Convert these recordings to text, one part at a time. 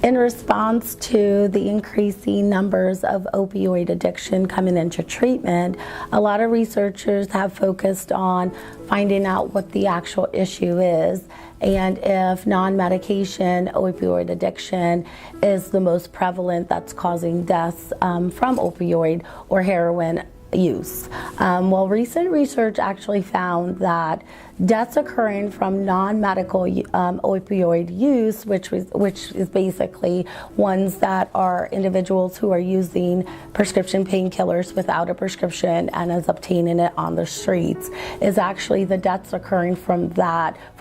In response to the increasing numbers of opioid addiction coming into treatment, a lot of researchers have focused on finding out what the actual issue is and if non-medication opioid addiction is the most prevalent that's causing deaths from opioid or heroin use. Well, recent research actually found that deaths occurring from non-medical opioid use, which is basically ones that are individuals who are using prescription painkillers without a prescription and is obtaining it on the streets, is actually the deaths occurring from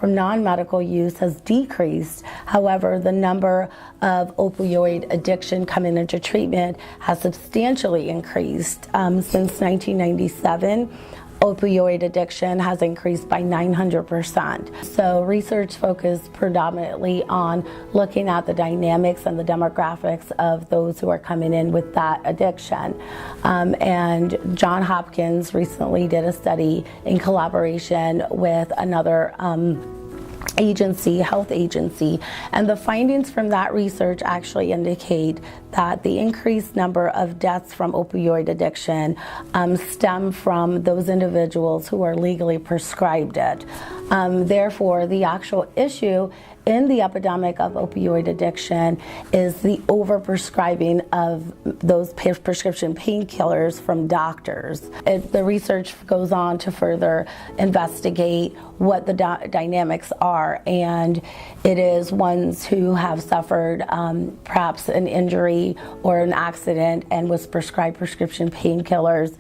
non-medical use has decreased. However, the number of opioid addiction coming into treatment has substantially increased. Since 1997, opioid addiction has increased by 900%. So research focused predominantly on looking at the dynamics and the demographics of those who are coming in with that addiction. And Johns Hopkins recently did a study in collaboration with another health agency, and the findings from that research actually indicate that the increased number of deaths from opioid addiction stem from those individuals who are legally prescribed it. Therefore, the actual issue in the epidemic of opioid addiction is the overprescribing of those prescription painkillers from doctors. The research goes on to further investigate what the dynamics are, and it is ones who have suffered perhaps an injury or an accident and was prescribed prescription painkillers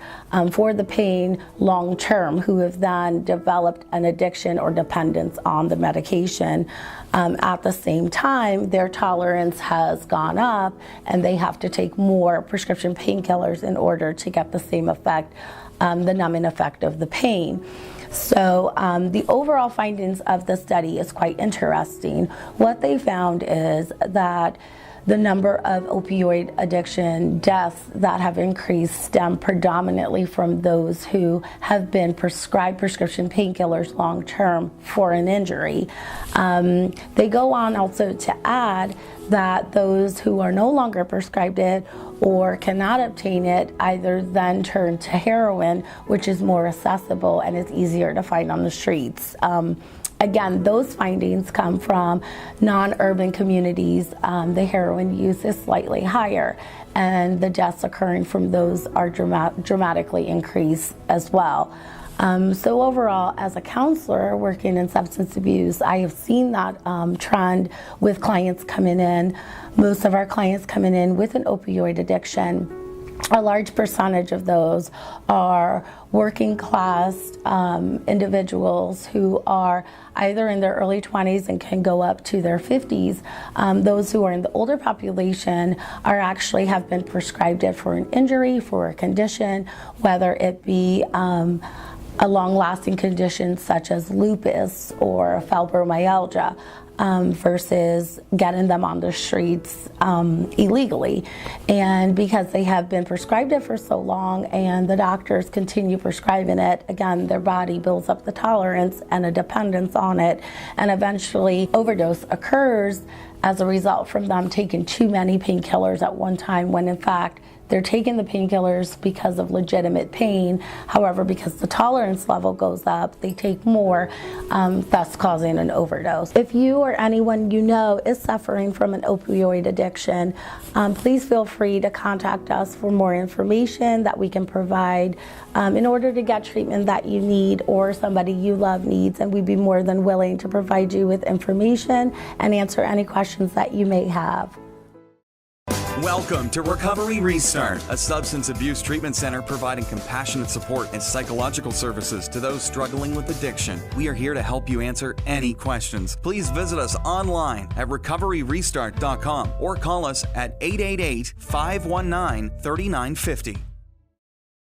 for the pain long term, who have then developed an addiction or dependence on the medication. At the same time, their tolerance has gone up and they have to take more prescription painkillers in order to get the same effect, the numbing effect of the pain. So the overall findings of the study is quite interesting. What they found is that the number of opioid addiction deaths that have increased stem predominantly from those who have been prescribed prescription painkillers long term for an injury. They go on also to add that those who are no longer prescribed it or cannot obtain it either then turn to heroin, which is more accessible and is easier to find on the streets. Again, those findings come from non-urban communities. The heroin use is slightly higher, and the deaths occurring from those are dramatically increased as well. So overall, as a counselor working in substance abuse, I have seen that trend with clients coming in. Most of our clients coming in with an opioid addiction, a large percentage of those are working class individuals who are either in their early 20s and can go up to their 50s. Those who are in the older population are actually have been prescribed it for an injury, for a condition, whether it be a long-lasting condition such as lupus or fibromyalgia, versus getting them on the streets illegally. And because they have been prescribed it for so long and the doctors continue prescribing it, again, their body builds up the tolerance and a dependence on it, and eventually overdose occurs as a result from them taking too many painkillers at one time, when in fact they're taking the painkillers because of legitimate pain. However, because the tolerance level goes up, they take more, thus causing an overdose. If you or anyone you know is suffering from an opioid addiction, please feel free to contact us for more information that we can provide in order to get treatment that you need or somebody you love needs, and we'd be more than willing to provide you with information and answer any questions that you may have. Welcome to Recovery Restart, a substance abuse treatment center providing compassionate support and psychological services to those struggling with addiction. We are here to help you answer any questions. Please visit us online at recoveryrestart.com or call us at 888-519-3950.